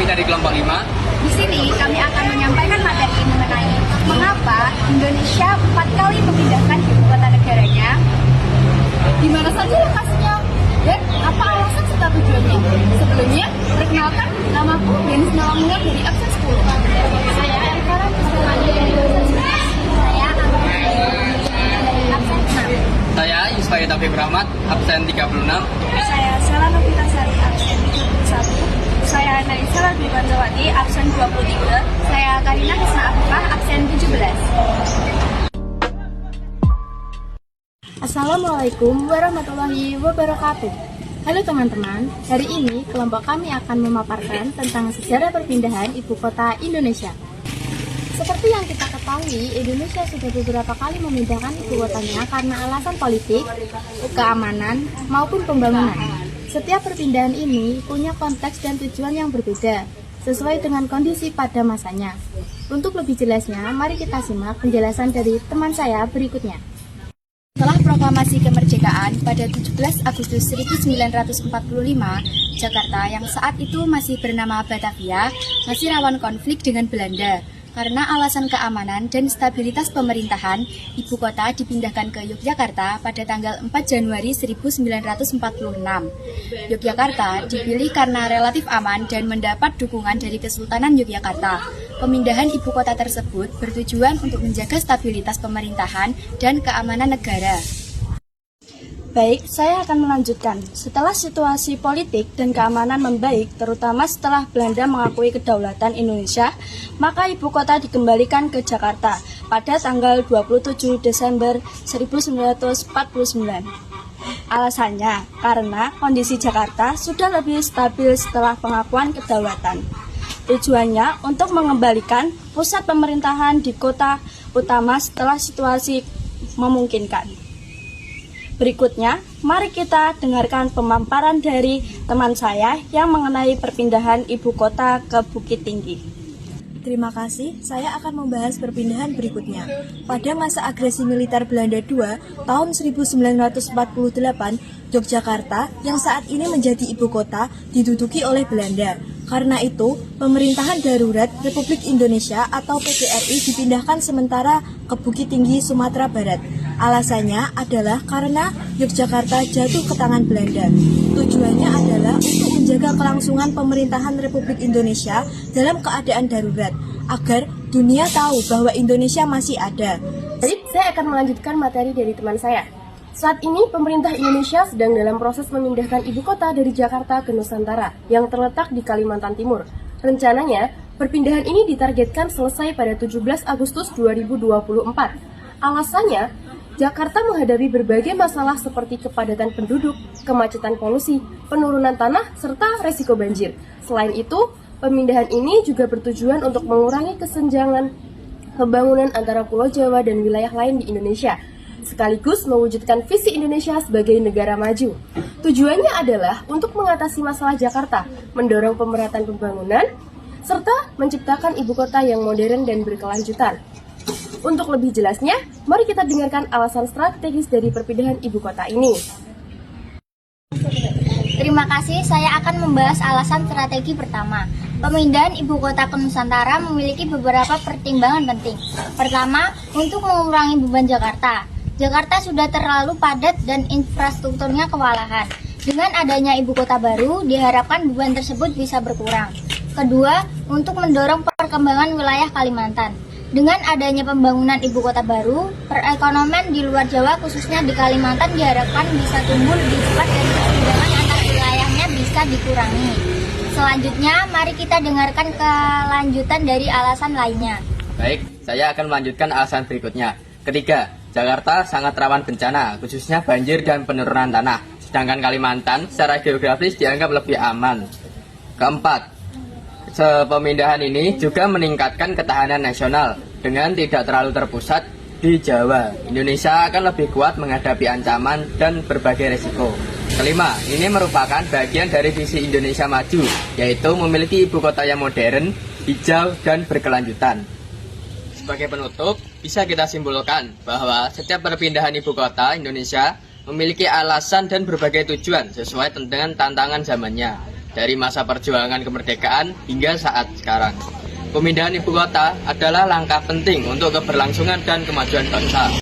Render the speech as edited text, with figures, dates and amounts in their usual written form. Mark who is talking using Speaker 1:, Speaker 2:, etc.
Speaker 1: kami dari kelompok 5.
Speaker 2: Di sini kami akan menyampaikan materi mengenai mengapa Indonesia 4 kali memindahkan ibu kota negaranya, di mana saja lokasinya, dan apa alasan serta tujuannya. Sebelumnya, perkenalkan, namaku Denis Nawamunga dari absen 10. Saya Erikara Pustamani dari absen 11. Saya Amanda dari absen 6.
Speaker 1: Saya Yusfa Taufik Rahmat, absen 36.
Speaker 2: Saya Sela Novita Sari, absen 31. Saya Naisela Dwi Panjawati, absen 23. Saya Karina Hisna Afifah, absen 17.
Speaker 3: Assalamualaikum warahmatullahi wabarakatuh. Halo teman-teman, hari ini kelompok kami akan memaparkan tentang sejarah perpindahan ibu kota Indonesia. Seperti yang kita ketahui, Indonesia sudah beberapa kali memindahkan ibu kotanya karena alasan politik, keamanan, maupun pembangunan. Setiap perpindahan ini punya konteks dan tujuan yang berbeda, sesuai dengan kondisi pada masanya. Untuk lebih jelasnya, mari kita simak penjelasan dari teman saya berikutnya.
Speaker 2: Setelah proklamasi kemerdekaan pada 17 Agustus 1945, Jakarta yang saat itu masih bernama Batavia masih rawan konflik dengan Belanda. Karena alasan keamanan dan stabilitas pemerintahan, ibu kota dipindahkan ke Yogyakarta pada tanggal 4 Januari 1946. Yogyakarta dipilih karena relatif aman dan mendapat dukungan dari Kesultanan Yogyakarta. Pemindahan ibu kota tersebut bertujuan untuk menjaga stabilitas pemerintahan dan keamanan negara.
Speaker 3: Baik, saya akan melanjutkan. Setelah situasi politik dan keamanan membaik, terutama setelah Belanda mengakui kedaulatan Indonesia, maka ibu kota dikembalikan ke Jakarta pada tanggal 27 Desember 1949. Alasannya, karena kondisi Jakarta sudah lebih stabil setelah pengakuan kedaulatan. Tujuannya untuk mengembalikan pusat pemerintahan di kota utama setelah situasi memungkinkan. Berikutnya, mari kita dengarkan pemaparan dari teman saya yang mengenai perpindahan ibu kota ke Bukit Tinggi.
Speaker 4: Terima kasih, saya akan membahas perpindahan berikutnya. Pada masa agresi militer Belanda II tahun 1948, Yogyakarta yang saat ini menjadi ibu kota diduduki oleh Belanda. Karena itu, pemerintahan darurat Republik Indonesia atau PDRI dipindahkan sementara ke Bukit Tinggi, Sumatera Barat. Alasannya adalah karena Yogyakarta jatuh ke tangan Belanda. Tujuannya adalah untuk menjaga kelangsungan pemerintahan Republik Indonesia dalam keadaan darurat, agar dunia tahu bahwa Indonesia masih ada.
Speaker 3: Baik, saya akan melanjutkan materi dari teman saya. Saat ini, pemerintah Indonesia sedang dalam proses memindahkan ibu kota dari Jakarta ke Nusantara yang terletak di Kalimantan Timur. Rencananya, perpindahan ini ditargetkan selesai pada 17 Agustus 2024. Alasannya, Jakarta menghadapi berbagai masalah seperti kepadatan penduduk, kemacetan polusi, penurunan tanah, serta resiko banjir. Selain itu, pemindahan ini juga bertujuan untuk mengurangi kesenjangan pembangunan antara Pulau Jawa dan wilayah lain di Indonesia, sekaligus mewujudkan visi Indonesia sebagai negara maju. Tujuannya adalah untuk mengatasi masalah Jakarta, mendorong pemerataan pembangunan, serta menciptakan ibu kota yang modern dan berkelanjutan. Untuk lebih jelasnya, mari kita dengarkan alasan strategis dari perpindahan ibu kota ini.
Speaker 2: Terima kasih, saya akan membahas alasan strategi pertama. Pemindahan ibu kota ke Nusantara memiliki beberapa pertimbangan penting. Pertama, untuk mengurangi beban Jakarta. Jakarta sudah terlalu padat dan infrastrukturnya kewalahan. Dengan adanya ibu kota baru, diharapkan beban tersebut bisa berkurang. Kedua, untuk mendorong perkembangan wilayah Kalimantan. Dengan adanya pembangunan ibu kota baru, perekonomian di luar Jawa khususnya di Kalimantan diharapkan bisa tumbuh lebih cepat dan kesenjangan antar wilayahnya bisa dikurangi. Selanjutnya, mari kita dengarkan kelanjutan dari alasan lainnya.
Speaker 1: Baik, saya akan melanjutkan alasan berikutnya. Ketiga, Jakarta sangat rawan bencana, khususnya banjir dan penurunan tanah. Sedangkan Kalimantan secara geografis dianggap lebih aman. Keempat, pemindahan ini juga meningkatkan ketahanan nasional dengan tidak terlalu terpusat di Jawa. Indonesia akan lebih kuat menghadapi ancaman dan berbagai resiko. Kelima, ini merupakan bagian dari visi Indonesia Maju, yaitu memiliki ibu kota yang modern, hijau, dan berkelanjutan. Sebagai penutup, bisa kita simpulkan bahwa setiap perpindahan ibu kota Indonesia memiliki alasan dan berbagai tujuan sesuai dengan tantangan zamannya. dari masa perjuangan kemerdekaan hingga saat sekarang. Pemindahan ibu kota adalah langkah penting untuk keberlangsungan dan kemajuan bangsa.